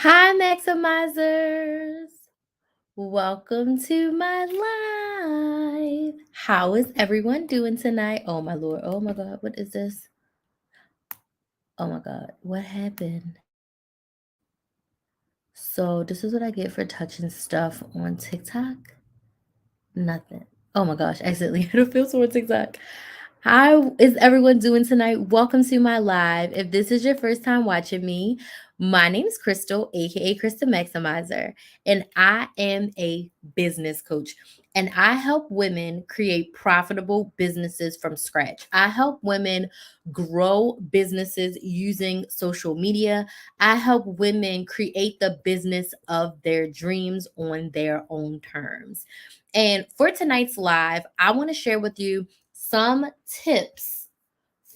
Hi, Maximizers. Welcome to my live. How is everyone doing tonight? Oh, my Lord. Oh, my God. What is this? Oh, my God. What happened? So, this is what I get for touching stuff on TikTok. Nothing. Oh my gosh, accidentally hit a filter on TikTok. How is everyone doing tonight? Welcome to my live. If this is your first time watching me, my name is Crystal, aka Krista Maximizer, and I am a business coach. And I help women create profitable businesses from scratch. I help women grow businesses using social media. I help women create the business of their dreams on their own terms. And for tonight's live, I want to share with you some tips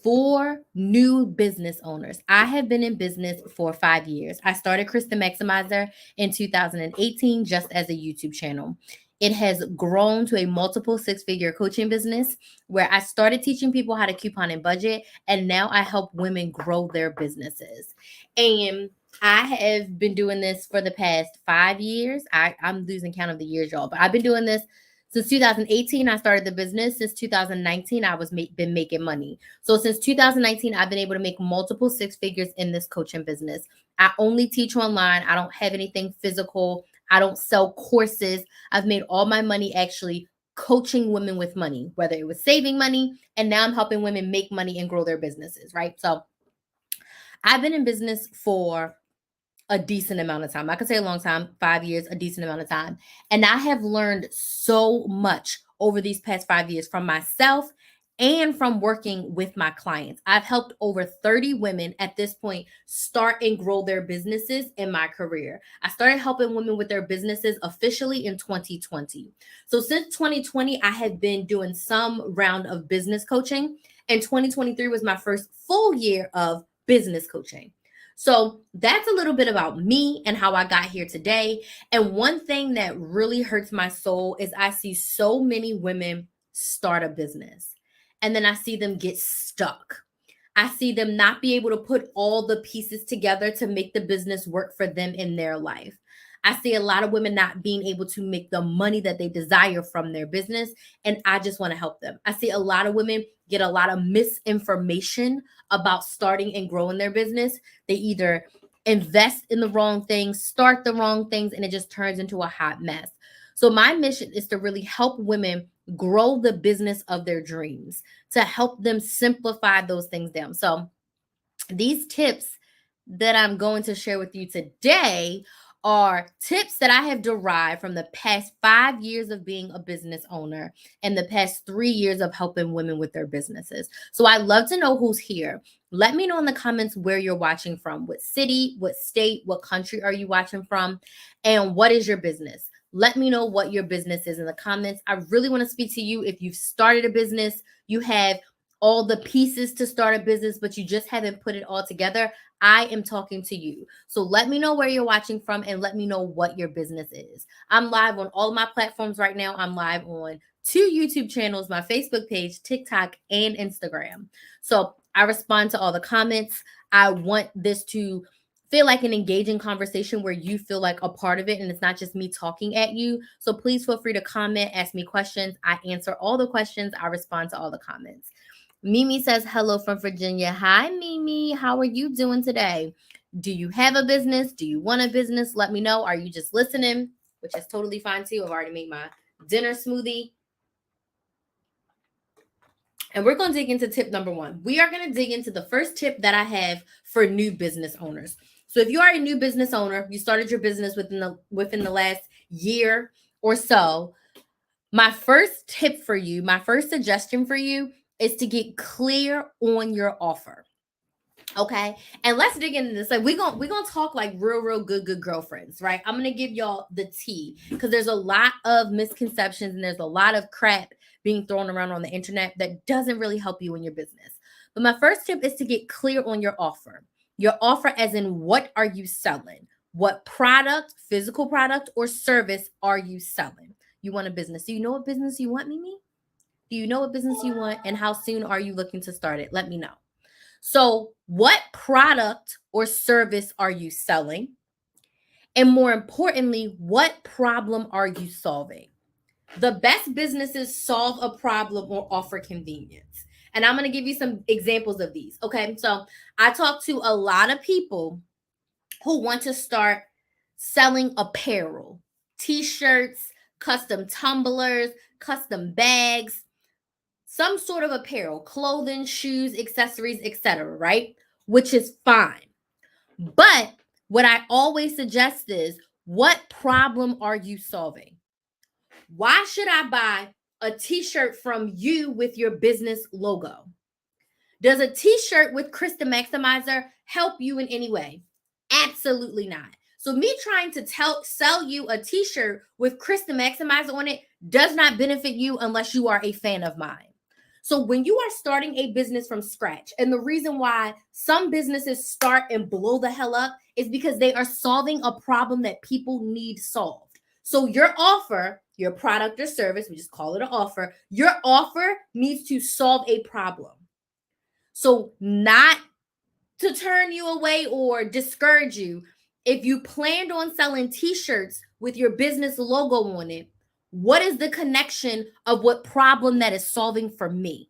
for new business owners. I have been in business for 5 years. I started Krista Maximizer in 2018 just as a YouTube channel. It has grown to a multiple six-figure coaching business where I started teaching people how to coupon and budget, and now I help women grow their businesses. And I have been doing this for the past 5 years. I'm losing count of the years, y'all, but I've been doing this since 2018. I started the business. Since 2019, I was been making money. So since 2019, I've been able to make multiple six figures in this coaching business. I only teach online. I don't have anything physical. I don't sell courses. I've made all my money actually coaching women with money, whether it was saving money, and now I'm helping women make money and grow their businesses, right? So I've been in business for a decent amount of time. I could say a long time, 5 years, a decent amount of time. And I have learned so much over these past 5 years from myself and from working with my clients. I've helped over 30 women at this point start and grow their businesses in my career. I started helping women with their businesses officially in 2020. So since 2020, I have been doing some round of business coaching, and 2023 was my first full year of business coaching. So that's a little bit about me and how I got here today. And one thing that really hurts my soul is I see so many women start a business and then I see them get stuck. I see them not be able to put all the pieces together to make the business work for them in their life. I see a lot of women not being able to make the money that they desire from their business, and I just want to help them. I see a lot of women get a lot of misinformation about starting and growing their business. They either invest in the wrong things, start the wrong things, and it just turns into a hot mess. So, my mission is to really help women grow the business of their dreams, to help them simplify those things down. So, these tips that I'm going to share with you today are tips that I have derived from the past 5 years of being a business owner and the past 3 years of helping women with their businesses. So I'd love to know who's here. Let me know in the comments where you're watching from. What city, what state, what country are you watching from? And what is your business? Let me know what your business is in the comments. I really want to speak to you if you've started a business, you have all the pieces to start a business, but you just haven't put it all together. I am talking to you. So let me know where you're watching from and let me know what your business is. I'm live on all of my platforms right now. I'm live on 2 YouTube channels, my Facebook page, TikTok, and Instagram. So I respond to all the comments. I want this to feel like an engaging conversation where you feel like a part of it and it's not just me talking at you. So please feel free to comment, ask me questions. I answer all the questions. I respond to all the comments. Mimi says hello from Virginia. Hi, Mimi. How are you doing today? Do you have a business? Do you want a business? Let me know. Are you just listening? Which is totally fine too. I've already made my dinner smoothie. And we're going to dig into tip number one. We are going to dig into the first tip that I have for new business owners. So if you are a new business owner, you started your business within the last year or so, my first tip for you, my first suggestion for you is to get clear on your offer. Okay. And let's dig into this. Like we're gonna talk like real good girlfriends, right? I'm gonna give y'all the tea because there's a lot of misconceptions and there's a lot of crap being thrown around on the internet that doesn't really help you in your business. But my first tip is to get clear on your offer. Your offer, as in what are you selling? What product, physical product, or service are you selling? You want a business. Do you know what business you want, Mimi? Do you know what business you want and how soon are you looking to start it? Let me know. So, what product or service are you selling? And more importantly, what problem are you solving? The best businesses solve a problem or offer convenience. And I'm going to give you some examples of these. Okay. So I talk to a lot of people who want to start selling apparel, t-shirts, custom tumblers, custom bags, some sort of apparel, clothing, shoes, accessories, etc., right? Which is fine. But what I always suggest is, what problem are you solving? Why should I buy a t-shirt from you with your business logo? Does a t-shirt with Chris the Maximizer help you in any way? Absolutely not. So me trying to sell you a t-shirt with Chris the Maximizer on it does not benefit you unless you are a fan of mine. So when you are starting a business from scratch, and the reason why some businesses start and blow the hell up is because they are solving a problem that people need solved. So your offer, your product or service, we just call it an offer, your offer needs to solve a problem. So not to turn you away or discourage you, if you planned on selling t-shirts with your business logo on it, what is the connection of what problem that is solving for me?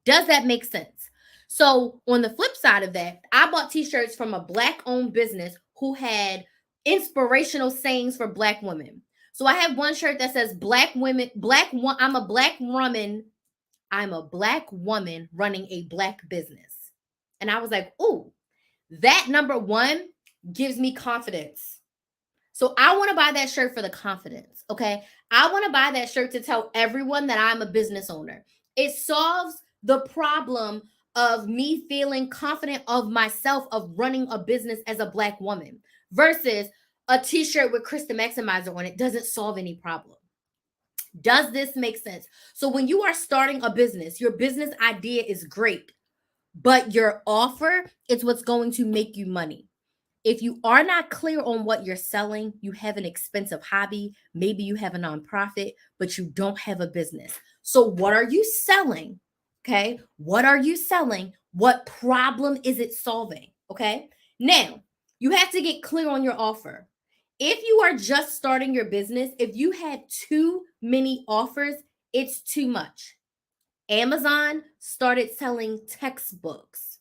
Does that make sense? So on the flip side of that, I bought t-shirts from a Black-owned business who had inspirational sayings for Black women. So I have one shirt that says Black women, I'm a Black woman, I'm a Black woman running a Black business. And I was like, oh, that number one gives me confidence. So I want to buy that shirt for the confidence. Okay. I want to buy that shirt to tell everyone that I'm a business owner. It solves the problem of me feeling confident of myself of running a business as a Black woman versus a t-shirt with Chris the Maximizer on it doesn't solve any problem. Does this make sense? So when you are starting a business, your business idea is great, but your offer is what's going to make you money. If you are not clear on what you're selling, you have an expensive hobby, maybe you have a nonprofit, but you don't have a business. So what are you selling? Okay. What are you selling? What problem is it solving? Okay. Now, you have to get clear on your offer. If you are just starting your business, if you had too many offers, it's too much. Amazon started selling textbooks.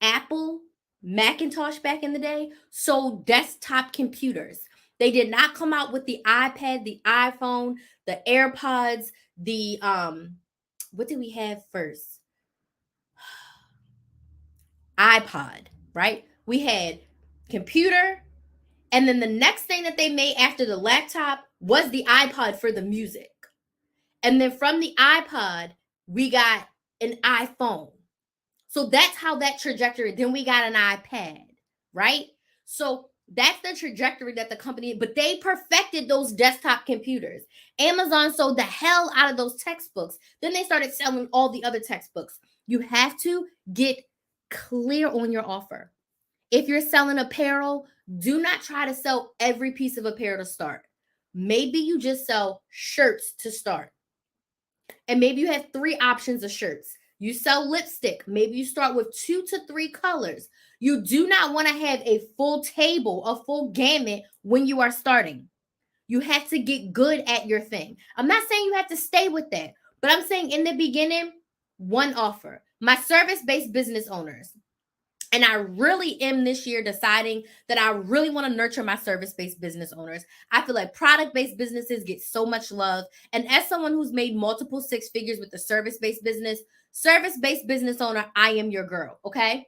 Apple, Macintosh back in the day sold desktop computers. They did not come out with the iPad, the iPhone, the AirPods, the what did we have first? iPod, right? We had computer, and then the next thing that they made after the laptop was the iPod for the music. And then from the iPod, we got an iPhone. So that's how that trajectory, then we got an iPad, right? So that's the trajectory that the company, but they perfected those desktop computers. Amazon sold the hell out of those textbooks. Then they started selling all the other textbooks. You have to get clear on your offer. If you're selling apparel, do not try to sell every piece of apparel to start. Maybe you just sell shirts to start. And maybe you have 3 options of shirts. You sell lipstick. Maybe you start with 2 to 3 colors. You do not want to have a full table, a full gamut when you are starting. You have to get good at your thing. I'm not saying you have to stay with that, but I'm saying in the beginning, one offer. My service-based business owners, and I really am this year deciding that I really want to nurture my service-based business owners. I feel like product-based businesses get so much love. And as someone who's made multiple 6 figures with a service-based business owner, I am your girl, okay?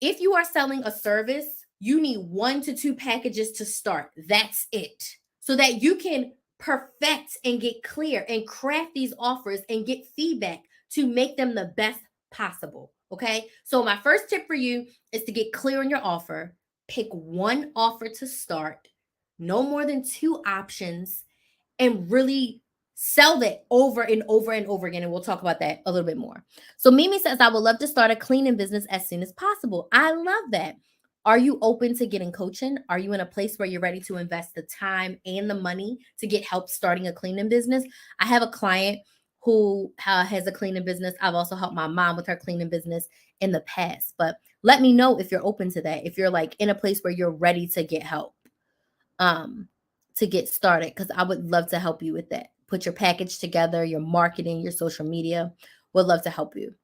If you are selling a service, you need 1 to 2 packages to start. That's it. So that you can perfect and get clear and craft these offers and get feedback to make them the best possible. Okay. So, my first tip for you is to get clear on your offer. Pick one offer to start, no more than 2 options, and really sell that over and over and over again. And we'll talk about that a little bit more. So, Mimi says, I would love to start a cleaning business as soon as possible. I love that. Are you open to getting coaching? Are you in a place where you're ready to invest the time and the money to get help starting a cleaning business? I have a client who has a cleaning business. I've also helped my mom with her cleaning business in the past. But let me know if you're open to that, if you're like in a place where you're ready to get help, to get started, because I would love to help you with that. Put your package together, your marketing, your social media. Would love to help you.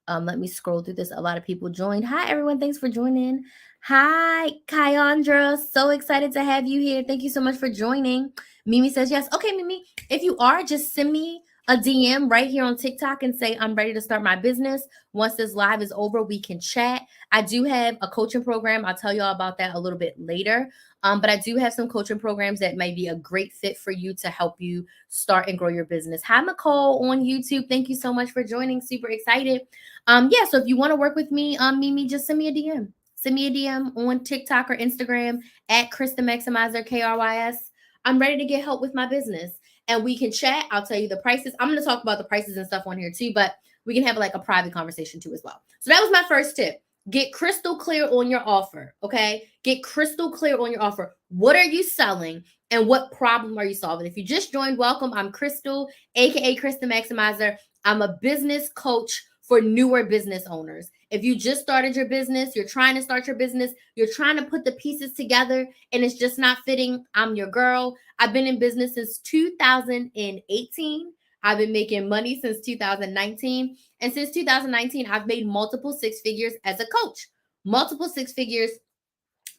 Let me scroll through this. A lot of people joined. Hi, everyone. Thanks for joining. Hi, Kyandra. So excited to have you here. Thank you so much for joining. Mimi says yes. Okay, Mimi, if you are, just send me a DM right here on TikTok and say, I'm ready to start my business. Once this live is over, we can chat. I do have a coaching program. I'll tell y'all about that a little bit later. But I do have some coaching programs that may be a great fit for you to help you start and grow your business. Hi, Nicole on YouTube. Thank you so much for joining. Super excited. Yeah, so if you want to work with me, Mimi, just send me a DM. Send me a DM on TikTok or Instagram at Krys the Maximizer, KRYS. I'm ready to get help with my business. And we can chat. I'll tell you the prices. I'm going to talk about the prices and stuff on here too, but we can have like a private conversation too as well. So that was my first tip. Get crystal clear on your offer, okay? Get crystal clear on your offer. What are you selling and what problem are you solving? If you just joined, welcome. I'm Crystal, aka Krys the Maximizer. I'm a business coach for newer business owners. If you just started your business, you're trying to start your business, you're trying to put the pieces together and it's just not fitting, I'm your girl. I've been in business since 2018. I've been making money since 2019. And since 2019, I've made multiple six figures as a coach. Multiple six figures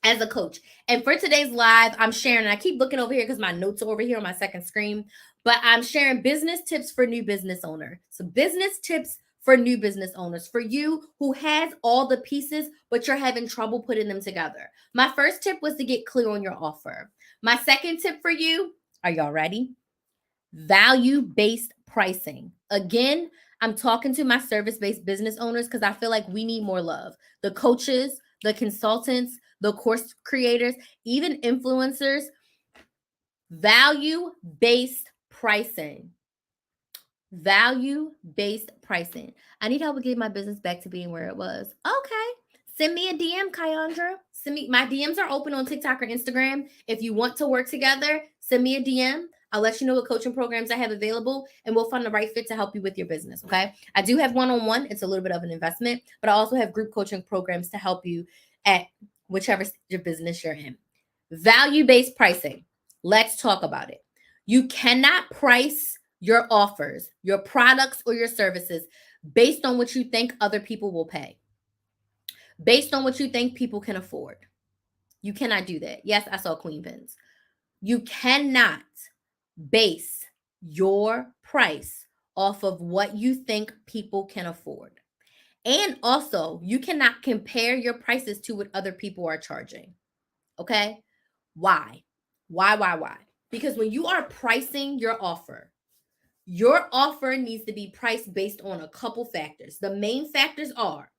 as a coach. And for today's live, I'm sharing, and I keep looking over here because my notes are over here on my second screen, but I'm sharing business tips for new business owner. So business tips for new business owners, for you who has all the pieces, but you're having trouble putting them together. My first tip was to get clear on your offer. My second tip for you, are y'all ready? Value-based pricing. Again, I'm talking to my service-based business owners because I feel like we need more love. The coaches, the consultants, the course creators, even influencers. Value-based pricing. Value-based pricing. I need help with getting my business back to being where it was. Okay. Send me a DM, Kyandra. Send me, my DMs are open on TikTok or Instagram. If you want to work together, send me a DM. I'll let you know what coaching programs I have available and we'll find the right fit to help you with your business. Okay. I do have one-on-one. It's a little bit of an investment, but I also have group coaching programs to help you at whichever your business you're in. Value-based pricing. Let's talk about it. You cannot price your offers, your products, or your services based on what you think other people will pay, based on what you think people can afford. You cannot do that. Yes, I saw Queen Pins. You cannot base your price off of what you think people can afford. And also, you cannot compare your prices to what other people are charging. Okay? Why? Why? Because when you are pricing your offer needs to be priced based on a couple factors. The main factors are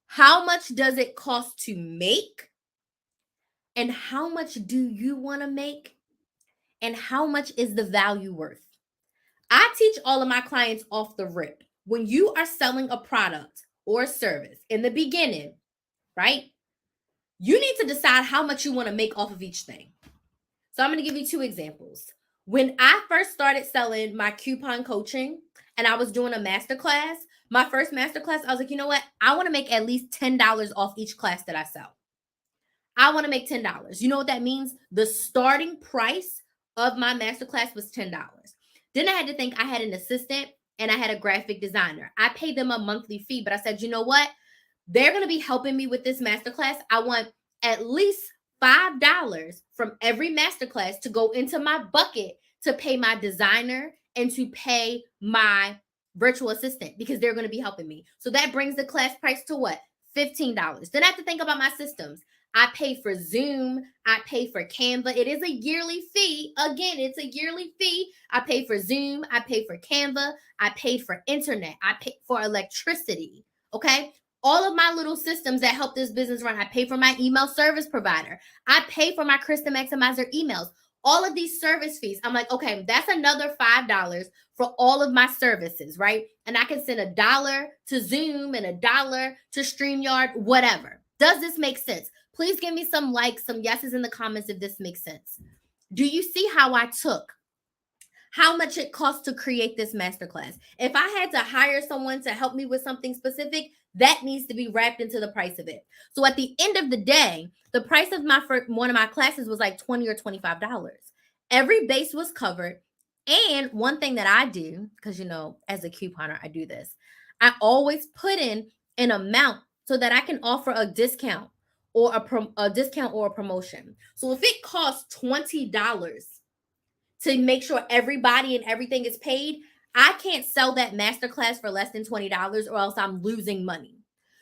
how much does it cost to make? And how much do you want to make? And how much is the value worth? I teach all of my clients off the rip. When you are selling a product or a service in the beginning, right? You need to decide how much you want to make off of each thing. So I'm going to give you two examples. When I first started selling my coupon coaching and I was doing a masterclass, my first masterclass, I was like, you know what? I want to make at least $10 off each class that I sell. I want to make $10. You know what that means? The starting price of my masterclass was $10. Then I had to think I had an assistant and I had a graphic designer. I paid them a monthly fee, but I said, you know what? They're going to be helping me with this masterclass. I want at least $5 from every masterclass to go into my bucket to pay my designer and to pay my virtual assistant because they're going to be helping me. So that brings the class price to what? $15. Then I have to think about my systems. I pay for Zoom. I pay for Canva. It is a yearly fee. Again, it's a yearly fee. I pay for Zoom. I pay for Canva. I paid for internet. I pay for electricity. Okay. All of my little systems that help this business run. I pay for my email service provider. I pay for my Krys the Maximizer emails. All of these service fees. I'm like, okay, that's another $5 for all of my services, right? And I can send $1 to Zoom and $1 to StreamYard, whatever. Does this make sense? Please give me some likes, some yeses in the comments if this makes sense. Do you see how I took how much it costs to create this masterclass. If I had to hire someone to help me with something specific, that needs to be wrapped into the price of it. So at the end of the day, the price of one of my classes was like $20 or $25. Every base was covered. And one thing that I do, because as a couponer, I do this. I always put in an amount so that I can offer a discount or a discount or a promotion. So if it costs $20 to make sure everybody and everything is paid, I can't sell that masterclass for less than $20 or else I'm losing money.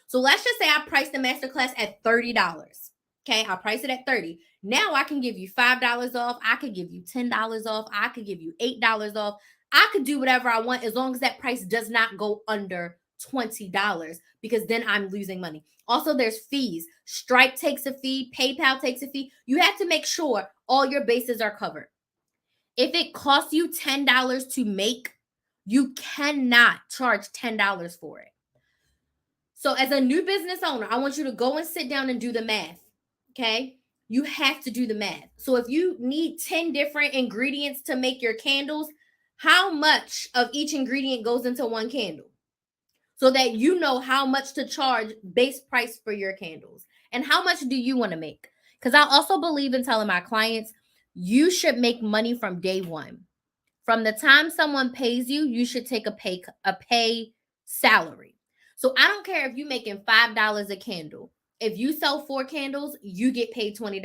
So let's just say I priced the masterclass at $30. Okay, I'll price it at $30. Now I can give you $5 off. I could give you $10 off. I could give you $8 off. I could do whatever I want as long as that price does not go under $20, because then I'm losing money. Also, there's fees. Stripe takes a fee. PayPal takes a fee. You have to make sure all your bases are covered. If it costs you $10 to make, you cannot charge $10 for it. So as a new business owner, I want you to go and sit down and do the math. Okay? You have to do the math. So if you need 10 different ingredients to make your candles, how much of each ingredient goes into one candle? So that you know how much to charge base price for your candles. And how much do you want to make? Because I also believe in telling my clients, you should make money from day one. From the time someone pays you, you should take a pay salary. So I don't care if you're making $5 a candle. If you sell 4 candles, you get paid $20.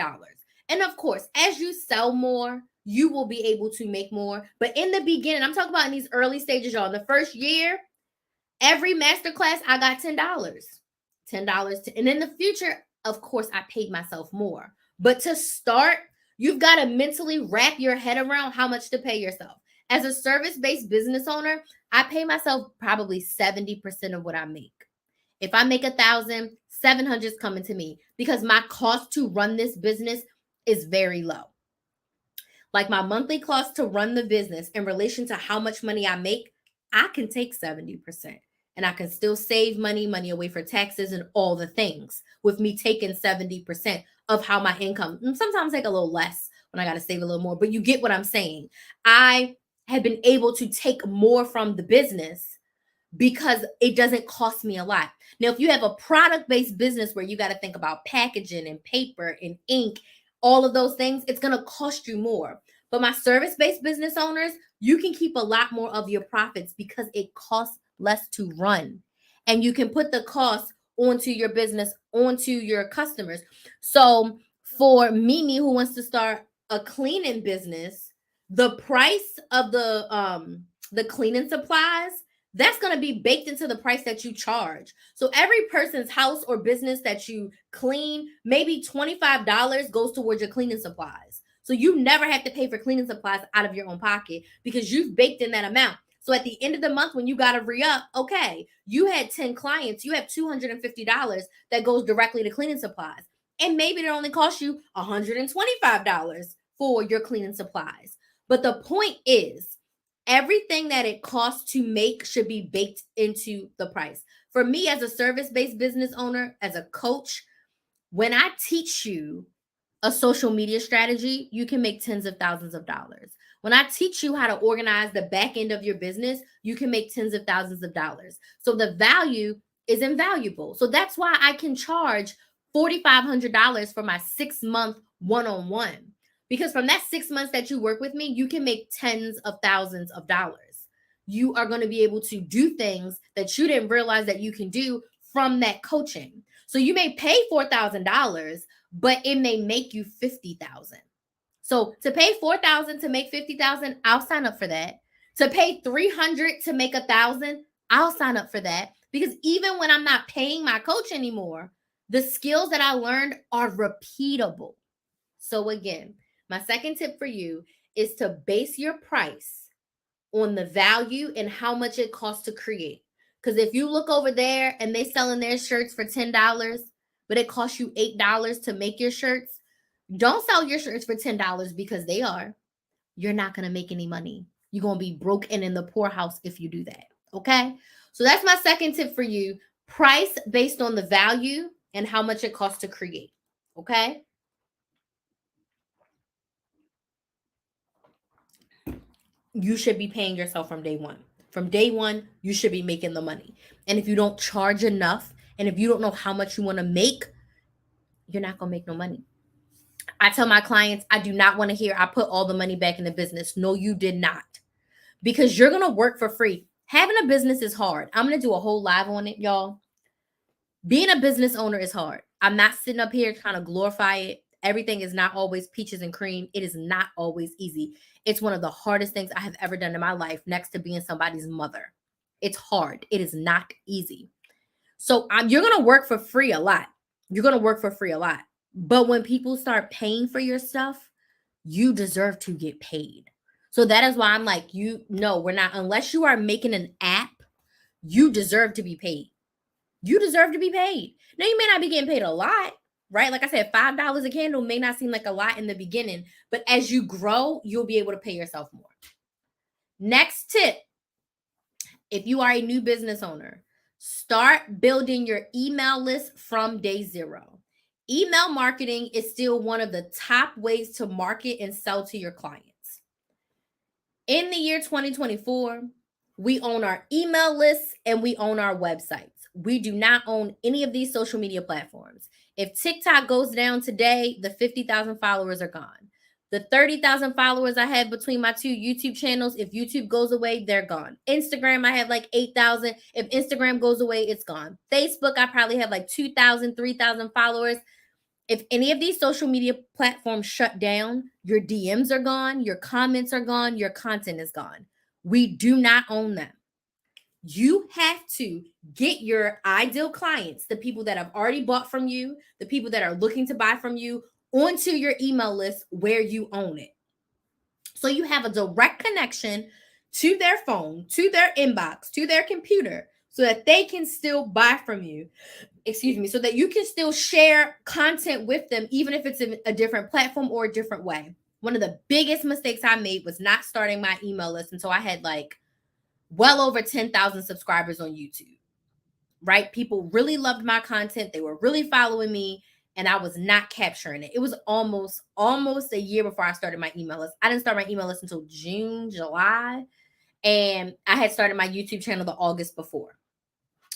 And of course, as you sell more, you will be able to make more. But in the beginning, I'm talking about in these early stages, y'all, in the first year, every masterclass, I got $10. $10. And in the future, of course, I paid myself more. But to start, you've got to mentally wrap your head around how much to pay yourself. As a service-based business owner, I pay myself probably 70% of what I make. If I make $1,000, $700 is coming to me because my cost to run this business is very low. Like my monthly cost to run the business in relation to how much money I make, I can take 70%. And I can still save money away for taxes and all the things with me taking 70% of how my income. And sometimes take a little less when I got to save a little more, but you get what I'm saying. I have been able to take more from the business because it doesn't cost me a lot. Now, if you have a product-based business where you got to think about packaging and paper and ink, all of those things, it's going to cost you more. But my service-based business owners, you can keep a lot more of your profits because it costs less to run. And you can put the cost onto your business, onto your customers. So for Mimi, who wants to start a cleaning business, the price of the cleaning supplies, that's going to be baked into the price that you charge. So every person's house or business that you clean, maybe $25 goes towards your cleaning supplies. So you never have to pay for cleaning supplies out of your own pocket because you've baked in that amount. So at the end of the month, when you got to re-up, okay, you had 10 clients, you have $250 that goes directly to cleaning supplies. And maybe it only costs you $125 for your cleaning supplies. But the point is, everything that it costs to make should be baked into the price. For me, as a service-based business owner, as a coach, when I teach you a social media strategy, you can make tens of thousands of dollars. When I teach you how to organize the back end of your business, you can make tens of thousands of dollars. So the value is invaluable. So that's why I can charge $4,500 for my 6-month one-on-one. Because from that 6 months that you work with me, you can make tens of thousands of dollars. You are going to be able to do things that you didn't realize that you can do from that coaching. So you may pay $4,000, but it may make you $50,000. So to pay $4,000 to make $50,000, I'll sign up for that. To pay $300 to make $1,000, I'll sign up for that. Because even when I'm not paying my coach anymore, the skills that I learned are repeatable. So again, my second tip for you is to base your price on the value and how much it costs to create. Because if you look over there and they selling their shirts for $10, but it costs you $8 to make your shirts, don't sell your shirts for $10 because they are. You're not going to make any money. You're going to be broke and in the poorhouse if you do that. Okay? So that's my second tip for you. Price based on the value and how much it costs to create. Okay? you should be paying yourself from day one. From day one, you should be making the money. And if you don't charge enough, and if you don't know how much you want to make, you're not going to make no money. I tell my clients, I do not want to hear I put all the money back in the business. No, you did not. Because you're going to work for free. Having a business is hard. I'm going to do a whole live on it, y'all. Being a business owner is hard. I'm not sitting up here trying to glorify it. Everything is not always peaches and cream. It is not always easy. It's one of the hardest things I have ever done in my life, next to being somebody's mother. It's hard. It is not easy. So you're going to work for free a lot. You're going to work for free a lot. But when people start paying for your stuff, you deserve to get paid. So that is why I'm like, we're not, unless you are making an app, you deserve to be paid. You deserve to be paid. Now, you may not be getting paid a lot, right? Like I said, $5 a candle may not seem like a lot in the beginning, but as you grow, you'll be able to pay yourself more. Next tip, if you are a new business owner, start building your email list from day zero. Email marketing is still one of the top ways to market and sell to your clients. In the year 2024, we own our email lists and we own our websites. We do not own any of these social media platforms. If TikTok goes down today, the 50,000 followers are gone. The 30,000 followers I have between my two YouTube channels, if YouTube goes away, they're gone. Instagram, I have like 8,000. If Instagram goes away, it's gone. Facebook, I probably have like 2,000, 3,000 followers. If any of these social media platforms shut down, your DMs are gone, your comments are gone, your content is gone. We do not own them. You have to get your ideal clients, the people that have already bought from you, the people that are looking to buy from you, onto your email list where you own it. So you have a direct connection to their phone, to their inbox, to their computer, so that they can still buy from you. So that you can still share content with them, even if it's in a different platform or a different way. One of the biggest mistakes I made was not starting my email list until I had like well over 10,000 subscribers on YouTube, right? People really loved my content. They were really following me, and I was not capturing it. It was almost a year before I started my email list. I didn't start my email list until June, July, and I had started my YouTube channel the August before.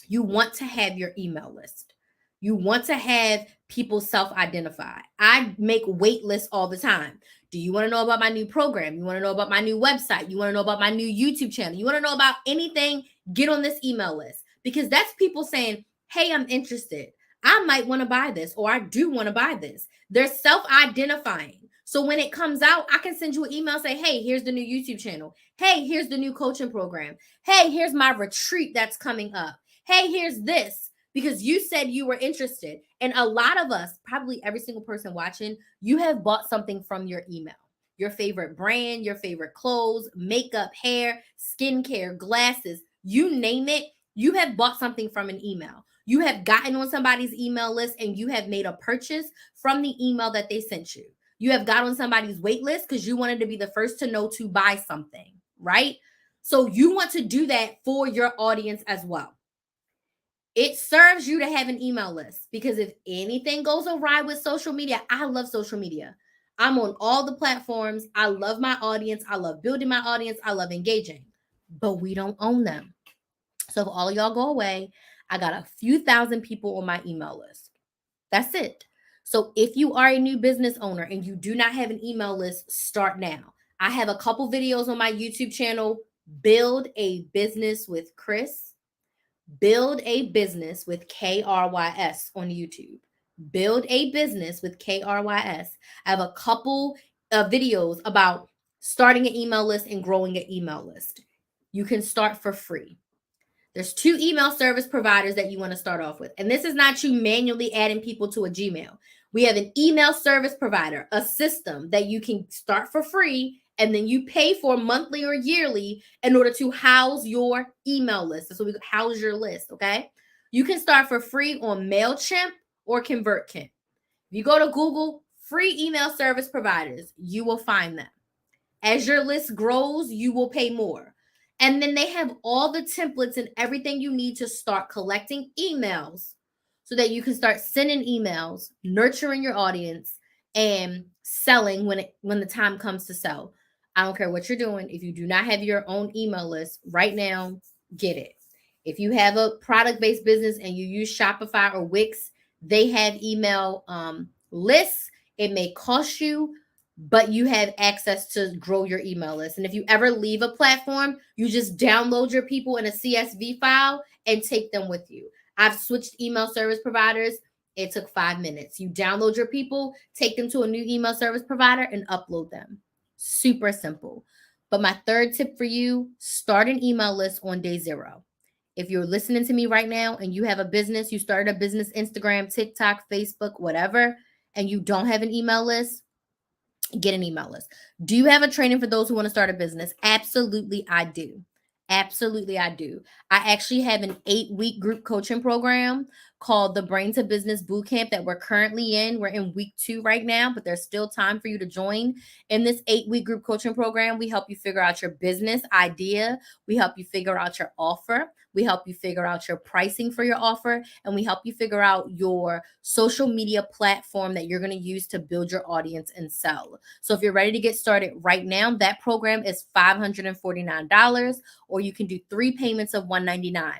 You want to have your email list. You want to have people self-identify. I make wait lists all the time. Do you want to know about my new program? You want to know about my new website? You want to know about my new YouTube channel? You want to know about anything? Get on this email list, because that's people saying, hey, I'm interested. I might want to buy this, or I do want to buy this. They're self-identifying. So when it comes out, I can send you an email, say, hey, here's the new YouTube channel. Hey, here's the new coaching program. Hey, here's my retreat that's coming up. Hey, here's this, because you said you were interested. And a lot of us, probably every single person watching, you have bought something from your email. Your favorite brand, your favorite clothes, makeup, hair, skincare, glasses, you name it, you have bought something from an email. You have gotten on somebody's email list and you have made a purchase from the email that they sent you. You have got on somebody's wait list because you wanted to be the first to know to buy something, right? So you want to do that for your audience as well. It serves you to have an email list, because if anything goes awry with social media, I love social media. I'm on all the platforms. I love my audience. I love building my audience. I love engaging, but we don't own them. So if all of y'all go away, I got a few thousand people on my email list. That's it. So if you are a new business owner and you do not have an email list, start now. I have a couple videos on my YouTube channel, Build a Business with Chris. Build a Business with KRYS on YouTube. Build a Business with KRYS. I have a couple of videos about starting an email list and growing an email list. You can start for free. There's 2 email service providers that you want to start off with. And this is not you manually adding people to a Gmail. We have an email service provider, a system that you can start for free, and then you pay for monthly or yearly in order to house your email list. So we house your list, okay? You can start for free on MailChimp or ConvertKit. If you go to Google, free email service providers, you will find them. As your list grows, you will pay more. And then they have all the templates and everything you need to start collecting emails so that you can start sending emails, nurturing your audience, and selling when the time comes to sell. I don't care what you're doing. If you do not have your own email list right now, get it. If you have a product based business and you use Shopify or Wix, they have email lists. It may cost you, but you have access to grow your email list. And if you ever leave a platform, you just download your people in a CSV file and take them with you. I've switched email service providers. It took 5 minutes. You download your people, take them to a new email service provider, and upload them. Super simple. But my third tip for you, start an email list on day 0. If you're listening to me right now and you have a business, you started a business, Instagram, TikTok, Facebook, whatever, and you don't have an email list, get an email list. Do you have a training for those who want to start a business? Absolutely, I do. Absolutely, I do. I actually have an 8-week group coaching program called the Brain to Business Bootcamp that we're currently in. We're in week 2 right now, but there's still time for you to join. In this 8-week group coaching program, we help you figure out your business idea. We help you figure out your offer. We help you figure out your pricing for your offer, and we help you figure out your social media platform that you're going to use to build your audience and sell. So if you're ready to get started right now, that program is $549, or you can do 3 payments of $199.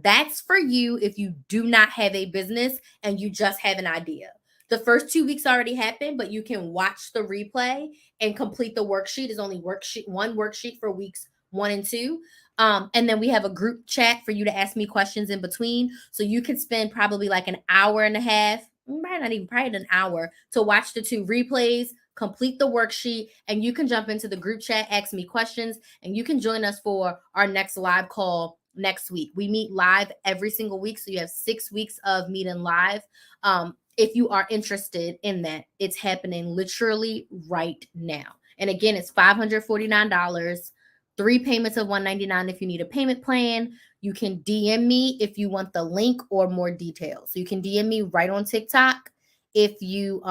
That's for you if you do not have a business and you just have an idea. The first 2 weeks already happened, but you can watch the replay and complete the worksheet. It's only one worksheet for weeks 1 and 2. And then we have a group chat for you to ask me questions in between. So you could spend probably like an hour and a half, probably an hour to watch the 2 replays, complete the worksheet, and you can jump into the group chat, ask me questions, and you can join us for our next live call next week. We meet live every single week. So you have 6 weeks of meeting live. If you are interested in that, it's happening literally right now. And again, it's $549. 3 payments of $199 if you need a payment plan. You can DM me if you want the link or more details. So you can DM me right on TikTok if you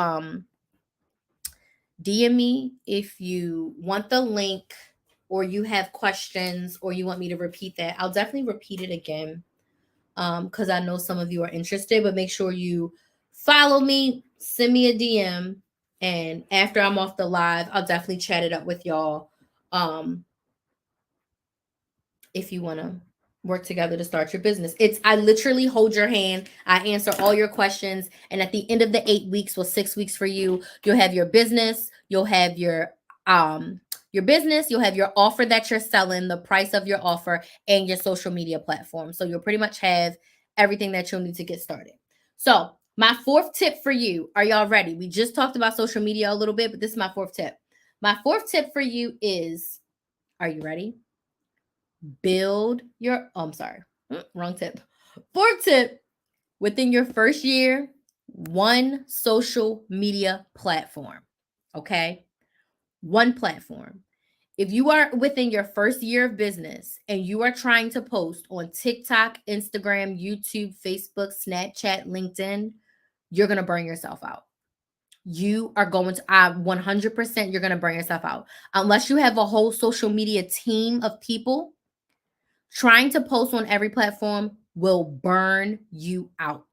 DM me if you want the link or you have questions or you want me to repeat that. I'll definitely repeat it again because I know some of you are interested, but make sure you follow me, send me a DM, and after I'm off the live, I'll definitely chat it up with y'all. If you want to work together to start your business. I literally hold your hand. I answer all your questions. And at the end of the 8 weeks, well, 6 weeks for you, you'll have your business, you'll have your business, you'll have your offer that you're selling, the price of your offer, and your social media platform. So you'll pretty much have everything that you'll need to get started. So my 4th tip for you, are y'all ready? We just talked about social media a little bit, but this is my 4th tip. My 4th tip for you is, are you ready? Build your, wrong tip. 4th tip, within your first year, 1 social media platform. Okay? 1 platform. If you are within your first year of business and you are trying to post on TikTok, Instagram, YouTube, Facebook, Snapchat, LinkedIn, you're going to burn yourself out. You are going to, 100%, you're going to burn yourself out. Unless you have a whole social media team of people, trying to post on every platform will burn you out.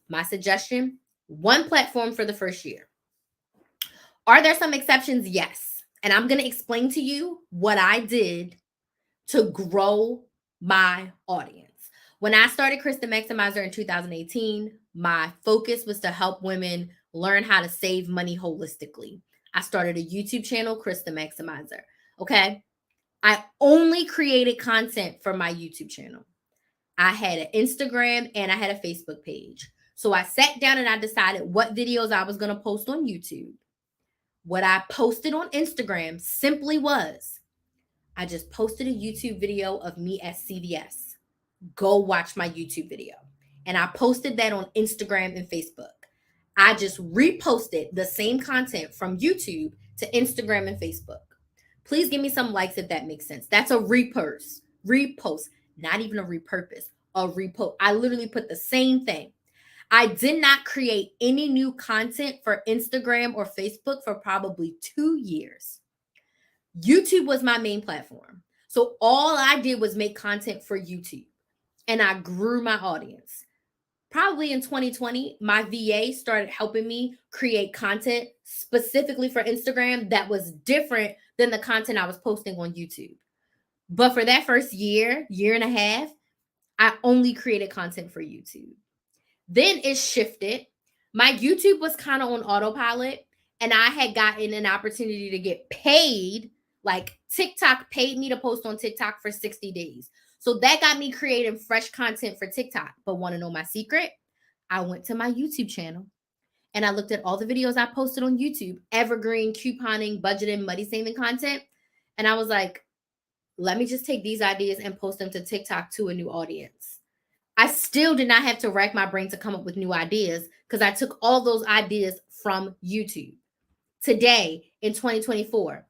My suggestion, 1 platform for the first year. Are there some exceptions? Yes. And I'm going to explain to you what I did to grow my audience. When I started Chris the Maximizer in 2018, my focus was to help women learn how to save money holistically. I started a YouTube channel, Chris the Maximizer. Okay. I only created content for my YouTube channel. I had an Instagram and I had a Facebook page. So I sat down and I decided what videos I was going to post on YouTube. What I posted on Instagram simply was, I just posted a YouTube video of me at CVS. Go watch my YouTube video. And I posted that on Instagram and Facebook. I just reposted the same content from YouTube to Instagram and Facebook. Please give me some likes if that makes sense. That's a repost, not even a repurpose, a repost. I literally put the same thing. I did not create any new content for Instagram or Facebook for probably 2 years. YouTube was my main platform. So all I did was make content for YouTube and I grew my audience. Probably in 2020, my VA started helping me create content specifically for Instagram that was different than the content I was posting on YouTube. But for that first year, year and a half, I only created content for YouTube. Then it shifted. My YouTube was kind of on autopilot, and I had gotten an opportunity to get paid. Like TikTok paid me to post on TikTok for 60 days. So that got me creating fresh content for TikTok. But want to know my secret? I went to my YouTube channel and I looked at all the videos I posted on YouTube, evergreen, couponing, budgeting, money saving content. And I was like, let me just take these ideas and post them to TikTok to a new audience. I still did not have to rack my brain to come up with new ideas because I took all those ideas from YouTube. Today in 2024,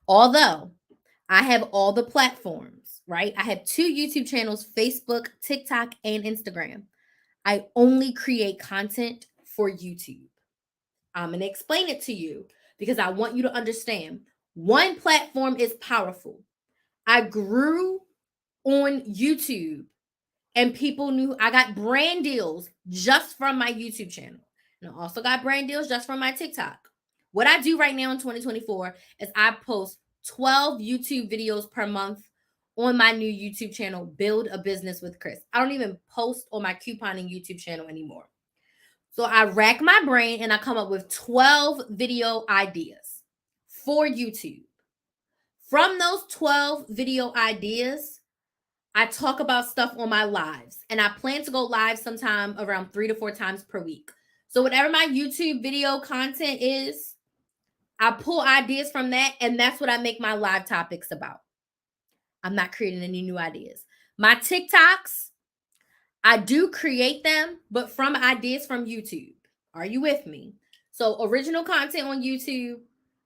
although I have all the platforms, right? I have 2 YouTube channels, Facebook, TikTok, and Instagram. I only create content for YouTube. I'm going to explain it to you because I want you to understand one platform is powerful. I grew on YouTube and people knew I got brand deals just from my YouTube channel. And I also got brand deals just from my TikTok. What I do right now in 2024 is I post 12 YouTube videos per month on my new YouTube channel, Build a Business with Chris. I don't even post on my couponing YouTube channel anymore. So I rack my brain and I come up with 12 video ideas for YouTube. From those 12 video ideas, I talk about stuff on my lives, and I plan to go live sometime around 3 to 4 times per week. So whatever my YouTube video content is, I pull ideas from that, and that's what I make my live topics about. I'm not creating any new ideas. My TikToks, I do create them, but from ideas from YouTube. Are you with me? So original content on YouTube.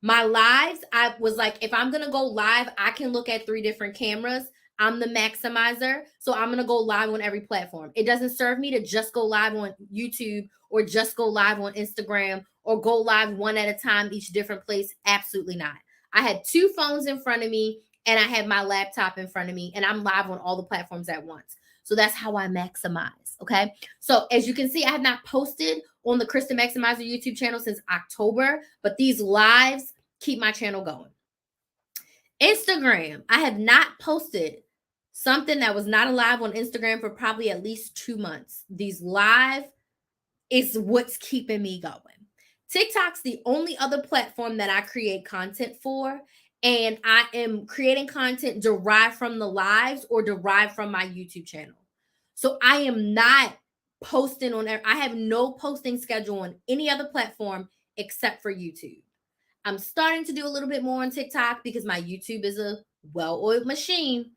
My lives, I was like, if I'm going to go live, I can look at 3 different cameras. I'm the maximizer. So I'm going to go live on every platform. It doesn't serve me to just go live on YouTube or just go live on Instagram or go live one at a time, each different place. Absolutely not. I had 2 phones in front of me and I had my laptop in front of me and I'm live on all the platforms at once. So that's how I maximize. Okay. So as you can see, I have not posted on the Chris the Maximizer YouTube channel since October, but these lives keep my channel going. Instagram, I have not posted something that was not alive on Instagram for probably at least 2 months. These live is what's keeping me going. TikTok's the only other platform that I create content for, and I am creating content derived from the lives or derived from my YouTube channel. So I am not posting on, I have no posting schedule on any other platform except for YouTube. I'm starting to do a little bit more on TikTok because my YouTube is a well-oiled machine.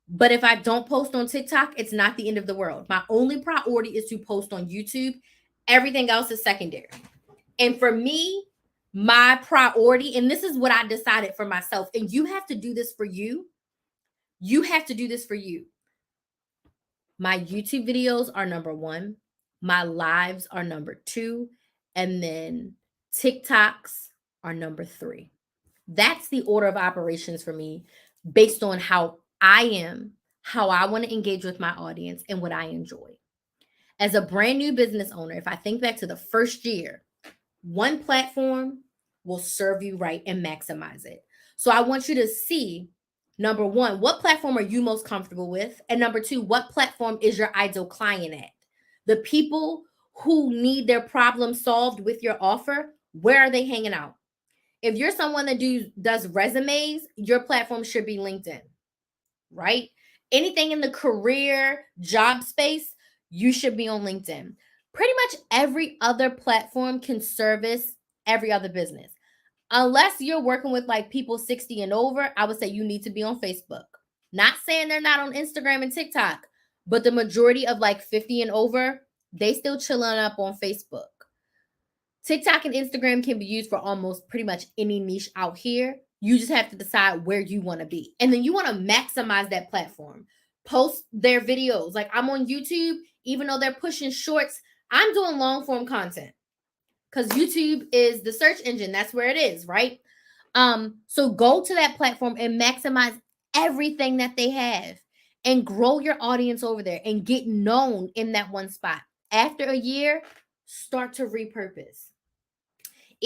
But if I don't post on TikTok, it's not the end of the world. My only priority is to post on YouTube. Everything else is secondary. And for me, my priority, and this is what I decided for myself, and you have to do this for you. You have to do this for you. My YouTube videos are number 1. My lives are number 2. And then TikToks are number 3. That's the order of operations for me based on how I am, how I want to engage with my audience, and what I enjoy. As a brand new business owner, if I think back to the first year, one platform will serve you right and maximize it. So I want you to see, number 1, what platform are you most comfortable with? And number 2, what platform is your ideal client at? The people who need their problem solved with your offer, where are they hanging out? If you're someone that does resumes, your platform should be LinkedIn, right? Anything in the career job space, you should be on LinkedIn. Pretty much every other platform can service every other business. Unless you're working with like people 60 and over, I would say you need to be on Facebook. Not saying they're not on Instagram and TikTok, but the majority of like 50 and over, they still chilling up on Facebook. TikTok and Instagram can be used for almost pretty much any niche out here. You just have to decide where you want to be. And then you want to maximize that platform. Post their videos. Like I'm on YouTube, even though they're pushing shorts, I'm doing long form content because YouTube is the search engine. That's where it is, right? So go to that platform and maximize everything that they have and grow your audience over there and get known in that one spot. After a year, start to repurpose.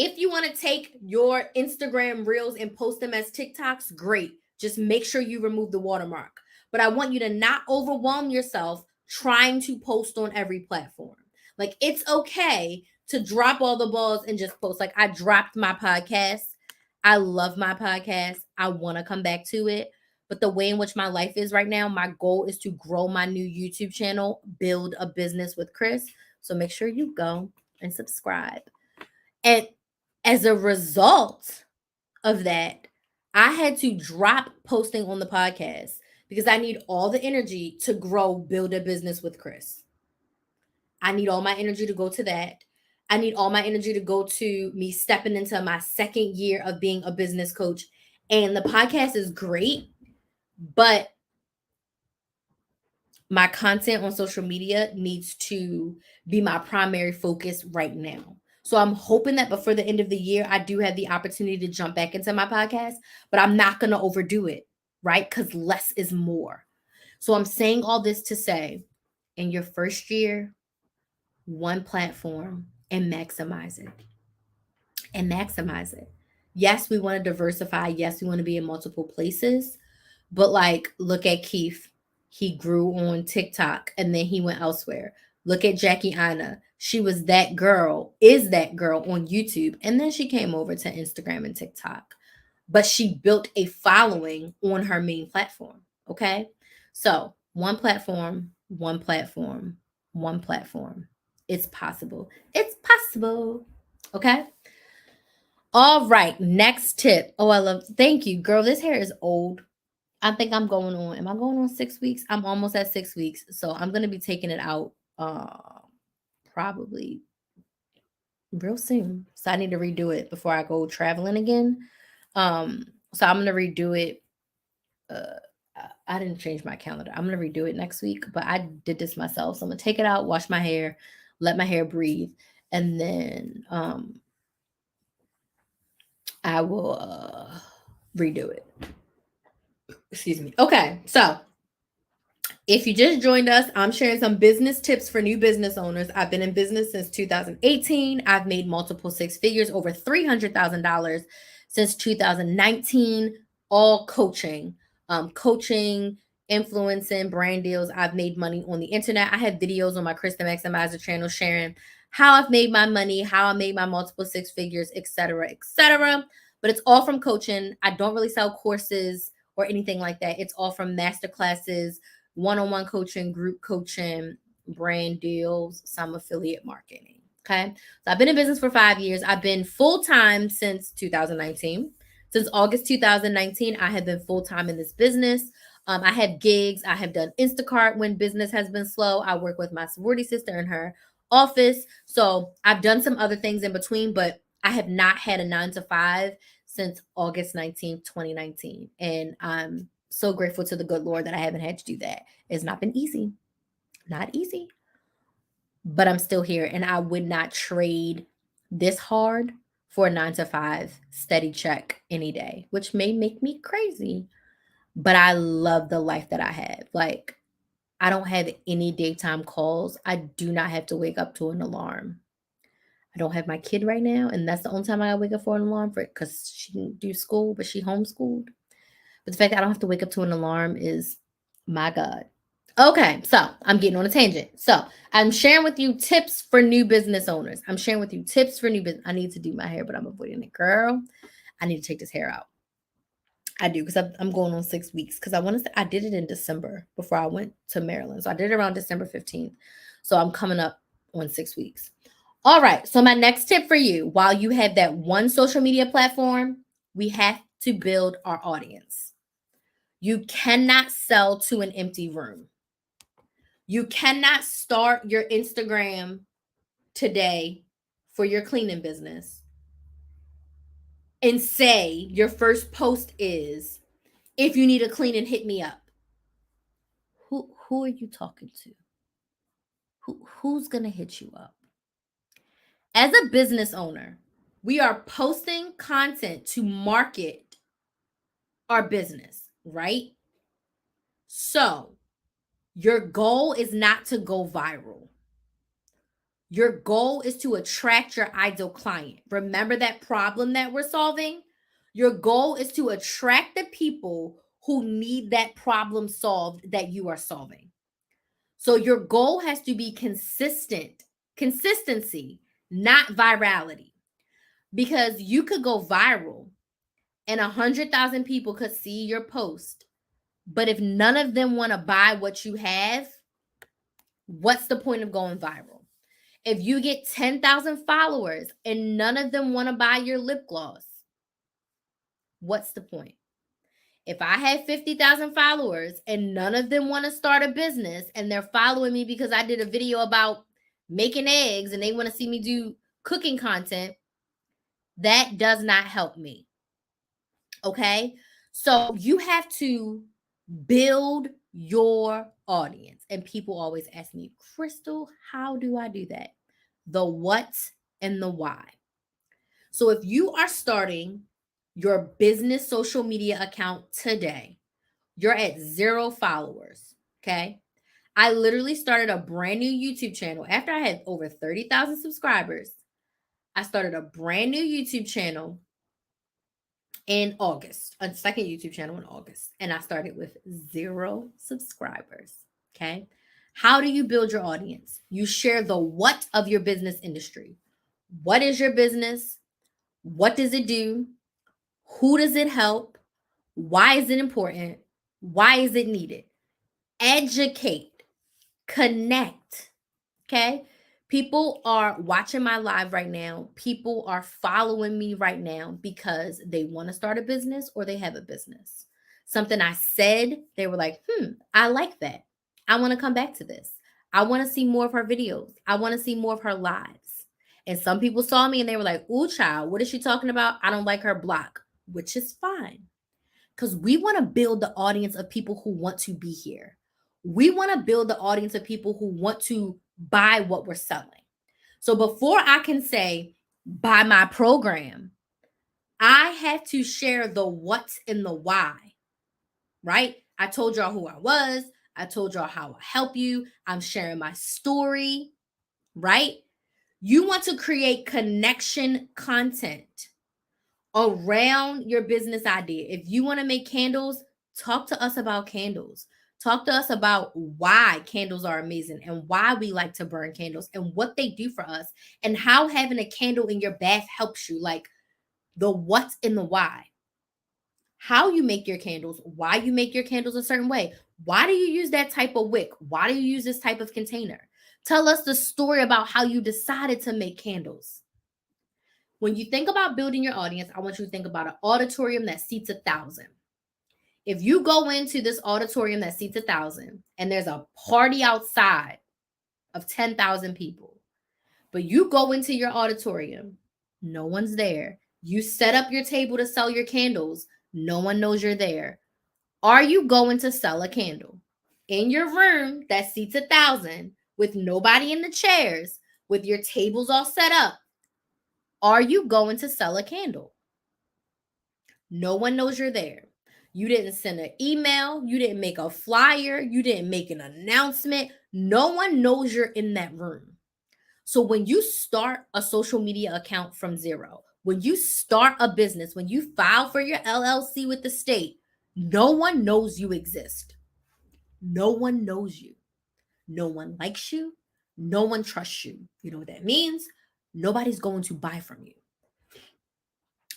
If you want to take your Instagram reels and post them as TikToks, great. Just make sure you remove the watermark. But I want you to not overwhelm yourself trying to post on every platform. Like, it's okay to drop all the balls and just post. Like, I dropped my podcast. I love my podcast. I want to come back to it. But the way in which my life is right now, my goal is to grow my new YouTube channel, build a business with Chris. So make sure you go and subscribe. And as a result of that, I had to drop posting on the podcast because I need all the energy to grow, build a business with Chris. I need all my energy to go to that. I need all my energy to go to me stepping into my second year of being a business coach. And the podcast is great, but my content on social media needs to be my primary focus right now. So I'm hoping that before the end of the year, I do have the opportunity to jump back into my podcast, but I'm not going to overdo it, right? Because less is more. So I'm saying all this to say, in your first year, one platform and maximize it. And maximize it. Yes, we want to diversify. Yes, we want to be in multiple places. But like, look at Keith. He grew on TikTok and then he went elsewhere. Look at Jackie Aina. She was that girl, is that girl on YouTube. And then she came over to Instagram and TikTok. But she built a following on her main platform. Okay. So one platform, one platform, one platform. It's possible. It's possible. Okay. All right. Next tip. Oh, thank you, girl. This hair is old. I think I'm going on. Am I going on 6 weeks? I'm almost at 6 weeks. So I'm going to be taking it out probably real soon. So I need to redo it before I go traveling again. So I'm going to redo it. I didn't change my calendar. I'm going to redo it next week, but I did this myself. So I'm going to take it out, wash my hair, let my hair breathe, and then I will redo it. Excuse me. Okay. So if you just joined us, I'm sharing some business tips for new business owners. I've been in business since 2018. I've made multiple six figures, over $300,000 since 2019, all coaching, influencing, brand deals. I've made money on the internet. I have videos on my Chris the Maximizer channel sharing how I've made my money, how I made my multiple six figures, etc., etc. But it's all from coaching. I don't really sell courses or anything like that. It's all from master classes, one-on-one coaching, group coaching, brand deals, some affiliate marketing. Okay. So I've been in business for 5 years. I've been full-time since 2019. Since August 2019, I have been full-time in this business. I have gigs. I have done Instacart when business has been slow. I work with my sorority sister in her office. So I've done some other things in between, but I have not had a 9 to 5 since August 19th, 2019. And I'm so grateful to the good Lord that I haven't had to do that. It's not been easy. Not easy. But I'm still here and I would not trade this hard for a 9 to 5 steady check any day, which may make me crazy. But I love the life that I have. Like, I don't have any daytime calls. I do not have to wake up to an alarm. I don't have my kid right now, and that's the only time I wake up for an alarm for it because she didn't do school, but she homeschooled. But the fact that I don't have to wake up to an alarm is, my God. Okay, so I'm getting on a tangent. So I'm sharing with you tips for new business owners. I'm sharing with you tips for new business. I need to do my hair, but I'm avoiding it, girl. I need to take this hair out. I do because I'm going on 6 weeks because I want to say I did it in December before I went to Maryland. So I did it around December 15th. So I'm coming up on 6 weeks. All right. So my next tip for you, while you have that one social media platform, we have to build our audience. You cannot sell to an empty room. You cannot start your Instagram today for your cleaning business and say your first post is, if you need a cleaning, hit me up. Who are you talking to? Who's going to hit you up? As a business owner, we are posting content to market our business, right? So your goal is not to go viral. Your goal is to attract your ideal client. Remember that problem that we're solving? Your goal is to attract the people who need that problem solved that you are solving. So your goal has to be consistency, not virality. Because you could go viral and 100,000 people could see your post. But if none of them want to buy what you have, what's the point of going viral? If you get 10,000 followers and none of them want to buy your lip gloss, what's the point? If I had 50,000 followers and none of them want to start a business and they're following me because I did a video about making eggs and they want to see me do cooking content, that does not help me. Okay? So you have to build your audience. And people always ask me, Crystal, how do I do that? The what and the why. So if you are starting your business social media account today, you're at 0 followers. Okay. I literally started a brand new YouTube channel after I had over 30,000 subscribers. I started a brand new YouTube channel in August, a second YouTube channel in August, and I started with 0 subscribers. Okay. How do you build your audience? You share the what of your business industry. What is your business? What does it do? Who does it help? Why is it important? Why is it needed? Educate, connect. Okay. People are watching my live right now. People are following me right now because they want to start a business or they have a business. Something I said, they were like, I like that. I want to come back to this. I want to see more of her videos. I want to see more of her lives. And some people saw me and they were like, ooh, child, what is she talking about? I don't like her block, which is fine. Because we want to build the audience of people who want to be here. We want to build the audience of people who want to buy what we're selling. So before I can say, buy my program, I have to share the what and the why, right? I told y'all who I was. I told y'all how I help you. I'm sharing my story, right? You want to create connection content around your business idea. If you want to make candles, talk to us about candles. Talk to us about why candles are amazing and why we like to burn candles and what they do for us and how having a candle in your bath helps you. Like the what and the why. How you make your candles, why you make your candles a certain way. Why do you use that type of wick? Why do you use this type of container? Tell us the story about how you decided to make candles. When you think about building your audience, I want you to think about an auditorium that seats 1,000. If you go into this auditorium that seats 1,000 and there's a party outside of 10,000 people, but you go into your auditorium, no one's there. You set up your table to sell your candles, no one knows you're there. Are you going to sell a candle in your room that seats 1,000 with nobody in the chairs, with your tables all set up? Are you going to sell a candle? No one knows you're there. You didn't send an email. You didn't make a flyer. You didn't make an announcement. No one knows you're in that room. So when you start a social media account from 0, when you start a business, when you file for your LLC with the state, no one knows you exist. No one knows you. No one likes you. No one trusts you. You know what that means? Nobody's going to buy from you.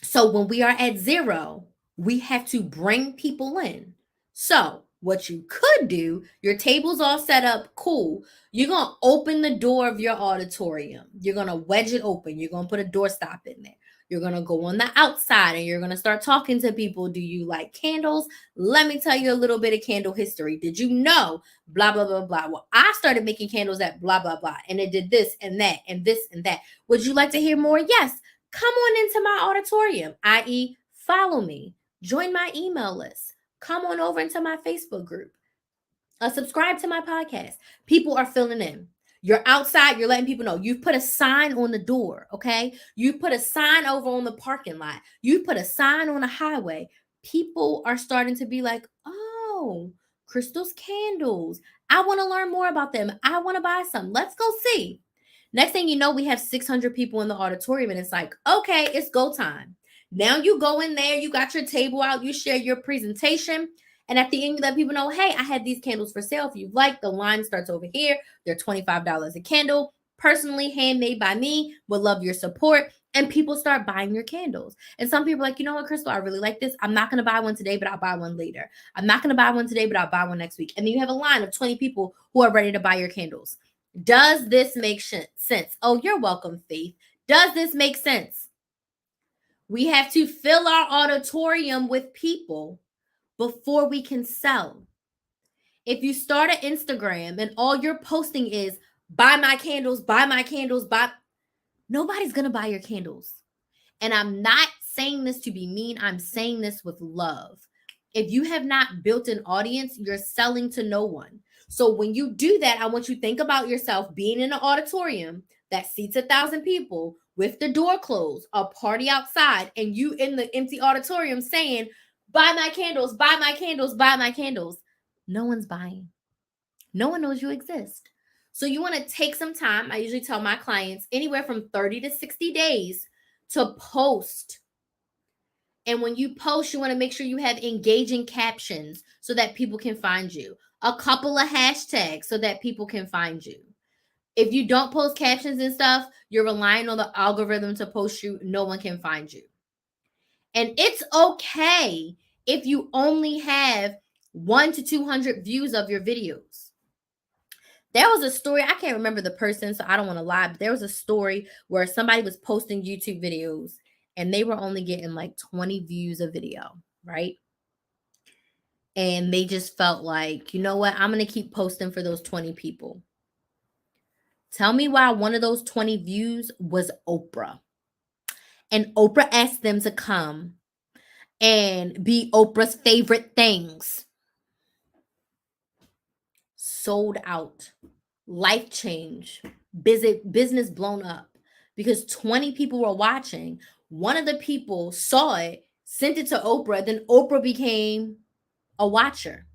So when we are at 0, we have to bring people in. So what you could do, your table's all set up, cool. You're going to open the door of your auditorium. You're going to wedge it open. You're going to put a doorstop in there. You're going to go on the outside and you're going to start talking to people. Do you like candles? Let me tell you a little bit of candle history. Did you know? Blah, blah, blah, blah. Well, I started making candles at blah, blah, blah. And it did this and that and this and that. Would you like to hear more? Yes. Come on into my auditorium, i.e., follow me, join my email list, come on over into my Facebook group, subscribe to my podcast. People are filling in. You're outside, you're letting people know. You've put a sign on the door, okay? You put a sign over on the parking lot. You put a sign on the highway. People are starting to be like, oh, Crystal's candles. I want to learn more about them. I want to buy some. Let's go see. Next thing you know, we have 600 people in the auditorium, and it's like, okay, it's go time. Now you go in there, you got your table out, you share your presentation. And at the end, you let people know, hey, I had these candles for sale. If you like, the line starts over here. They're $25 a candle. Personally, handmade by me. Would love your support. And people start buying your candles. And some people are like, you know what, Crystal, I really like this. I'm not going to buy one today, but I'll buy one later. I'm not going to buy one today, but I'll buy one next week. And then you have a line of 20 people who are ready to buy your candles. Does this make sense? Oh, you're welcome, Faith. Does this make sense? We have to fill our auditorium with people before we can sell. If you start an Instagram and all you're posting is buy my candles, buy my candles, nobody's going to buy your candles. And I'm not saying this to be mean. I'm saying this with love. If you have not built an audience, you're selling to no one. So when you do that, I want you to think about yourself being in an auditorium that seats 1,000 people with the door closed, a party outside, and you in the empty auditorium saying, buy my candles, buy my candles, buy my candles. No one's buying. No one knows you exist. So you want to take some time. I usually tell my clients anywhere from 30 to 60 days to post. And when you post, you want to make sure you have engaging captions so that people can find you. A couple of hashtags so that people can find you. If you don't post captions and stuff, you're relying on the algorithm to post you. No one can find you. And it's okay if you only have 1 to 200 views of your videos. There was a story, I can't remember the person, so I don't want to lie, but there was a story where somebody was posting YouTube videos and they were only getting like 20 views a video, right? And they just felt like, you know what? I'm going to keep posting for those 20 people. Tell me why one of those 20 views was Oprah. And Oprah asked them to come and be Oprah's favorite things. Sold out. Life change. Business blown up. Because 20 people were watching. One of the people saw it, sent it to Oprah, then Oprah became a watcher.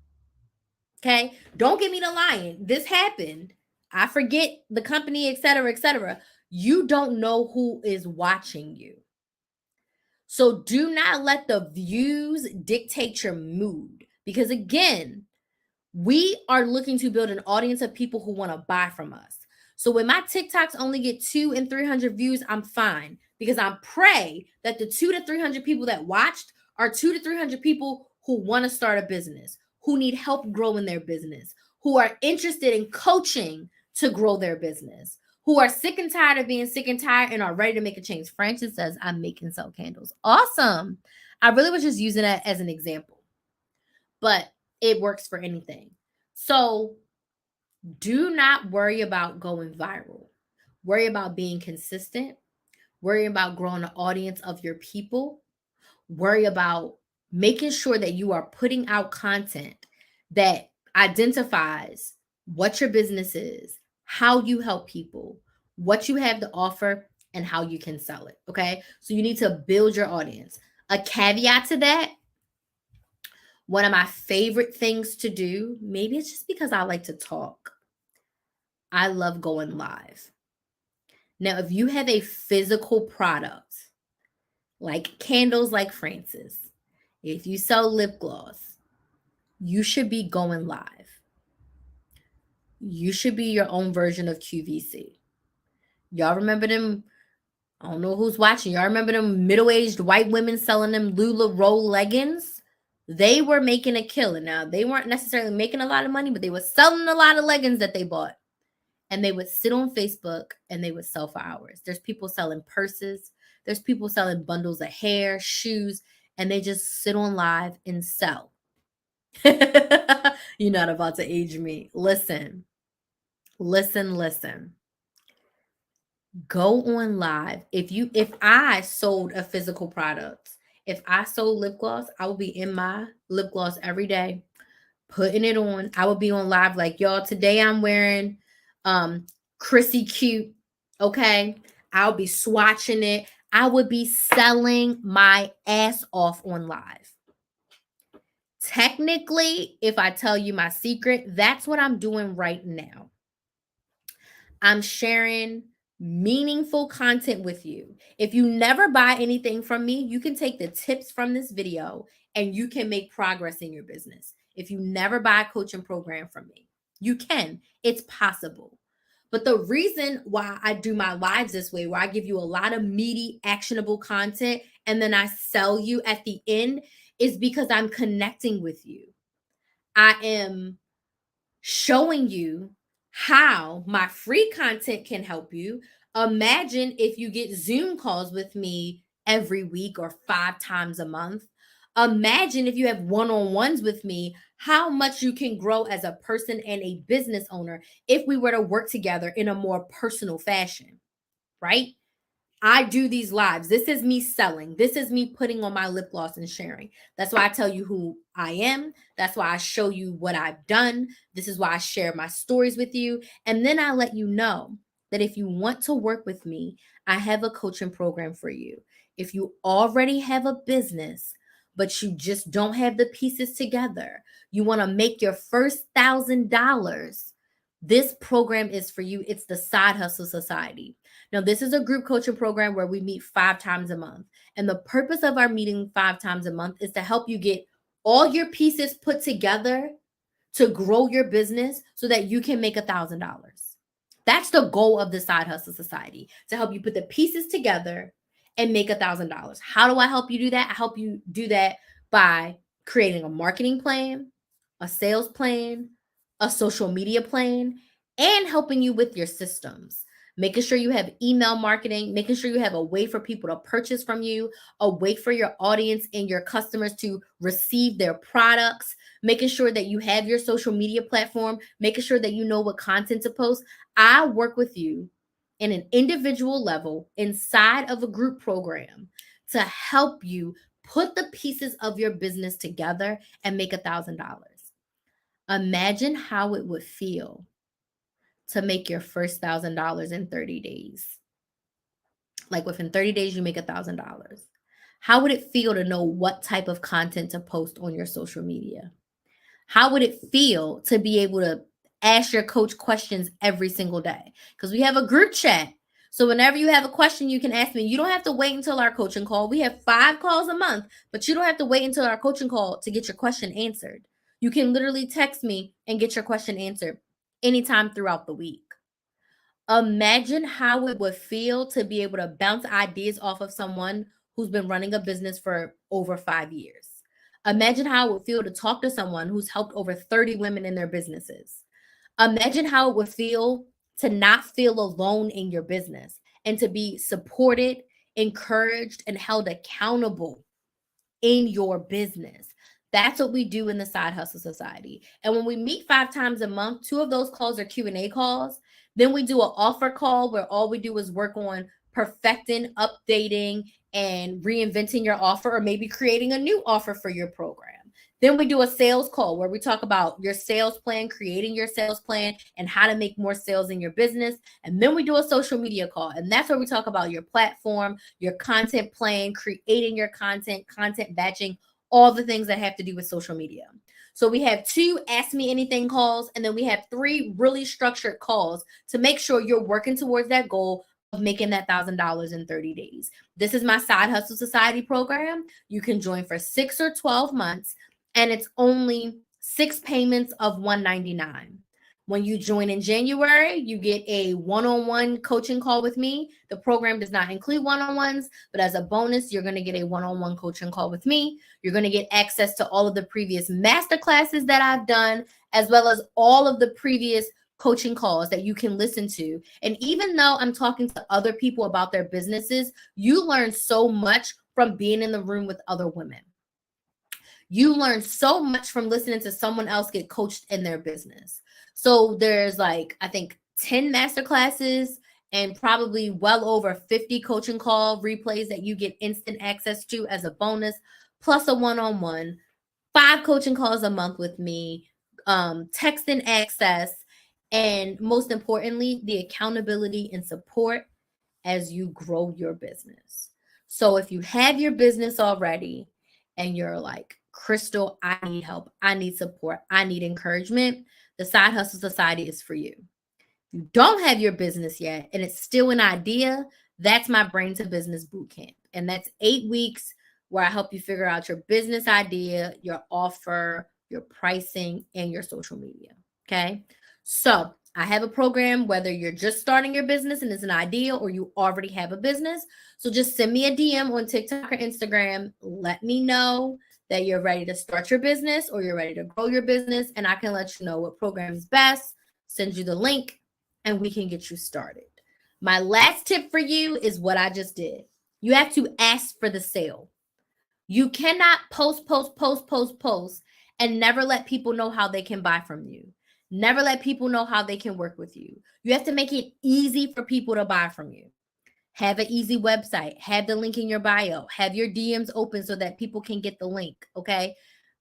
Okay? Don't get me to lying. This happened. I forget the company, etc., etc. You don't know who is watching you. So do not let the views dictate your mood. Because again, we are looking to build an audience of people who want to buy from us. So when my TikToks only get 200 and 300 views, I'm fine because I pray that the 200 to 300 people that watched are 200 to 300 people who want to start a business, who need help growing their business, who are interested in coaching to grow their business, who are sick and tired of being sick and tired and are ready to make a change. Francis says, I'm making sell candles. Awesome. I really was just using that as an example, but it works for anything. So do not worry about going viral. Worry about being consistent. Worry about growing an audience of your people. Worry about making sure that you are putting out content that identifies what your business is, how you help people, what you have to offer, and how you can sell it. Okay. So you need to build your audience. A caveat to that, one of my favorite things to do, maybe it's just because I like to talk, I love going live. Now, if you have a physical product, like candles like Francis, if you sell lip gloss, you should be going live. You should be your own version of QVC. Y'all remember them? I don't know who's watching. Y'all remember them middle-aged white women selling them LuLaRoe leggings? They were making a killing. Now, they weren't necessarily making a lot of money, but they were selling a lot of leggings that they bought. And they would sit on Facebook and they would sell for hours. There's people selling purses. There's people selling bundles of hair, shoes, and they just sit on live and sell. You're not about to age me. Listen. Go on live. If I sold a physical product, if I sold lip gloss, I would be in my lip gloss every day, putting it on. I would be on live like, y'all, today I'm wearing Chrissy Cute. Okay. I'll be swatching it. I would be selling my ass off on live. Technically, if I tell you my secret, that's what I'm doing right now. I'm sharing meaningful content with you. If you never buy anything from me, you can take the tips from this video and you can make progress in your business. If you never buy a coaching program from me, you can. It's possible. But the reason why I do my lives this way, where I give you a lot of meaty, actionable content and then I sell you at the end, is because I'm connecting with you. I am showing you how my free content can help you. Imagine if you get Zoom calls with me every week or 5 times a month. Imagine if you have one on ones with me, how much you can grow as a person and a business owner if we were to work together in a more personal fashion, right? I do these lives. This is me selling. This is me putting on my lip gloss and sharing. That's why I tell you who I am. That's why I show you what I've done. This is why I share my stories with you. And then I let you know that if you want to work with me, I have a coaching program for you. If you already have a business, but you just don't have the pieces together, you want to make your first $1,000, this program is for you. It's the Side Hustle Society. Now, this is a group coaching program where we meet 5 times a month. And the purpose of our meeting 5 times a month is to help you get all your pieces put together to grow your business so that you can make $1,000. That's the goal of the Side Hustle Society, to help you put the pieces together and make $1,000. How do I help you do that? I help you do that by creating a marketing plan, a sales plan, a social media plan, and helping you with your systems. Making sure you have email marketing, making sure you have a way for people to purchase from you, a way for your audience and your customers to receive their products, making sure that you have your social media platform, making sure that you know what content to post. I work with you in an individual level inside of a group program to help you put the pieces of your business together and make $1,000. Imagine how it would feel to make your first $1,000 in 30 days. Like within 30 days, you make $1,000. How would it feel to know what type of content to post on your social media? How would it feel to be able to ask your coach questions every single day? Because we have a group chat. So whenever you have a question, you can ask me. You don't have to wait until our coaching call. We have 5 calls a month, but you don't have to wait until our coaching call to get your question answered. You can literally text me and get your question answered anytime throughout the week. Imagine how it would feel to be able to bounce ideas off of someone who's been running a business for over 5 years. Imagine how it would feel to talk to someone who's helped over 30 women in their businesses. Imagine how it would feel to not feel alone in your business and to be supported, encouraged, and held accountable in your business. That's what we do in the Side Hustle Society. And when we meet 5 times a month, 2 of those calls are Q&A calls. Then we do an offer call where all we do is work on perfecting, updating, and reinventing your offer, or maybe creating a new offer for your program. Then we do a sales call where we talk about your sales plan, creating your sales plan, and how to make more sales in your business. And then we do a social media call. And that's where we talk about your platform, your content plan, creating your content, content batching, all the things that have to do with social media. So we have 2 Ask Me Anything calls, and then we have 3 really structured calls to make sure you're working towards that goal of making that $1,000 in 30 days. This is my Side Hustle Society program. You can join for 6 or 12 months, and it's only 6 payments of $199. When you join in January, you get a one-on-one coaching call with me. The program does not include one-on-ones, but as a bonus, you're going to get a one-on-one coaching call with me. You're going to get access to all of the previous master classes that I've done, as well as all of the previous coaching calls that you can listen to. And even though I'm talking to other people about their businesses, you learn so much from being in the room with other women. You learn so much from listening to someone else get coached in their business. So there's like, I think 10 master classes and probably well over 50 coaching call replays that you get instant access to as a bonus, plus a one-on-one, 5 coaching calls a month with me, texting access, and most importantly, the accountability and support as you grow your business. So if you have your business already and you're like, Crystal, I need help, I need support, I need encouragement, the Side Hustle Society is for you. you don't have your business yet and it's still an idea, that's my Brain to Business Bootcamp. And that's 8 weeks where I help you figure out your business idea, your offer, your pricing, and your social media. Okay. So I have a program, whether you're just starting your business and it's an idea or you already have a business. So just send me a DM on TikTok or Instagram. Let me know that you're ready to start your business or you're ready to grow your business. And I can let you know what program is best, send you the link, and we can get you started. My last tip for you is what I just did. You have to ask for the sale. You cannot post, and never let people know how they can buy from you. Never let people know how they can work with you. You have to make it easy for people to buy from you. Have an easy website. Have the link in your bio. Have your DMs open so that people can get the link. Okay.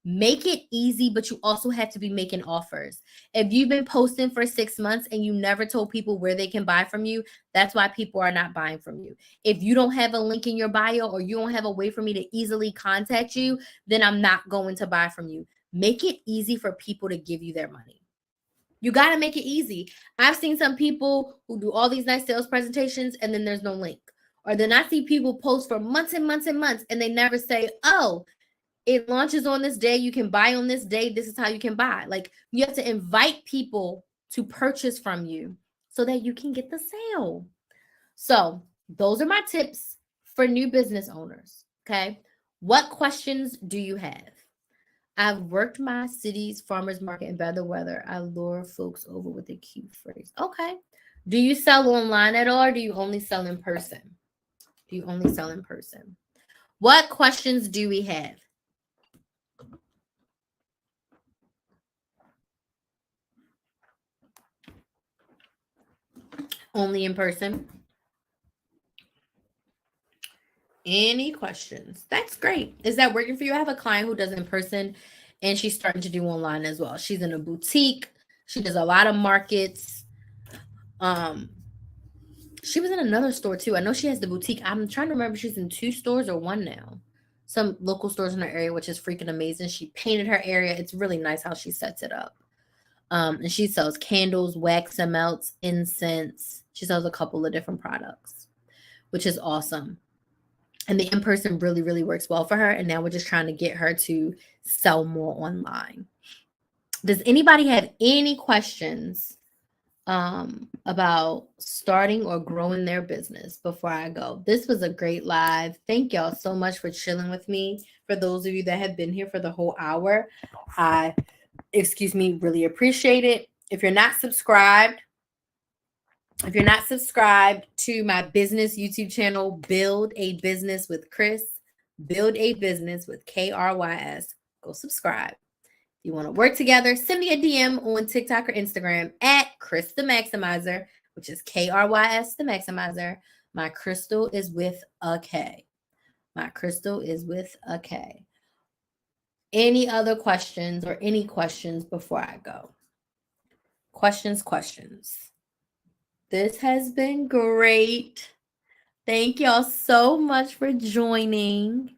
Make it easy, but you also have to be making offers. If you've been posting for 6 months and you never told people where they can buy from you, that's why people are not buying from you. If you don't have a link in your bio or you don't have a way for me to easily contact you, then I'm not going to buy from you. Make it easy for people to give you their money. You got to make it easy. I've seen some people who do all these nice sales presentations and then there's no link. Or then I see people post for months and months and months and they never say, oh, it launches on this day. You can buy on this day. This is how you can buy. Like, you have to invite people to purchase from you so that you can get the sale. So those are my tips for new business owners. Okay. What questions do you have? I've worked my city's farmers market in better weather. I lure folks over with a cute phrase. Okay. Do you sell online at all, or do you only sell in person? Do you only sell in person? What questions do we have? Only in person. Any questions? That's great. Is that working for you? I have a client who does in person and she's starting to do online as well. She's in a boutique. She does a lot of markets. She was in another store too. I know she has the boutique. I'm trying to remember if she's in 2 stores or 1 now. Some local stores in her area, which is freaking amazing. She painted her area. It's really nice how she sets it up. And she sells candles, wax melts, incense. She sells a couple of different products, which is awesome. And the in-person really, really works well for her. And now we're just trying to get her to sell more online. Does anybody have any questions about starting or growing their business before I go? This was a great live. Thank y'all so much for chilling with me. For those of you that have been here for the whole hour, I really appreciate it. If you're not subscribed to my business YouTube channel, Build a Business with Chris, Build a Business with KRYS, go subscribe. If you want to work together, send me a DM on TikTok or Instagram at Chris the Maximizer, which is KRYS the Maximizer. My crystal is with a K. My crystal is with a K. Any other questions or any questions before I go? Questions. This has been great. Thank y'all so much for joining.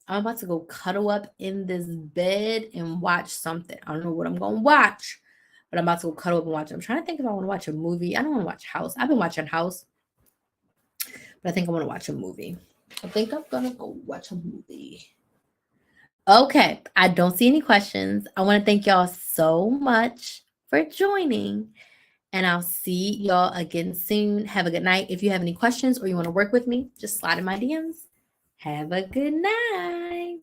I'm about to go cuddle up in this bed and watch something. I don't know what I'm going to watch, but I'm about to go cuddle up and watch it. I'm trying to think if I want to watch a movie. I don't want to watch House. I've been watching House, but I think I want to watch a movie. I think I'm going to go watch a movie. Okay. I don't see any questions. I want to thank y'all so much for joining. And I'll see y'all again soon. Have a good night. If you have any questions or you want to work with me, just slide in my DMs. Have a good night.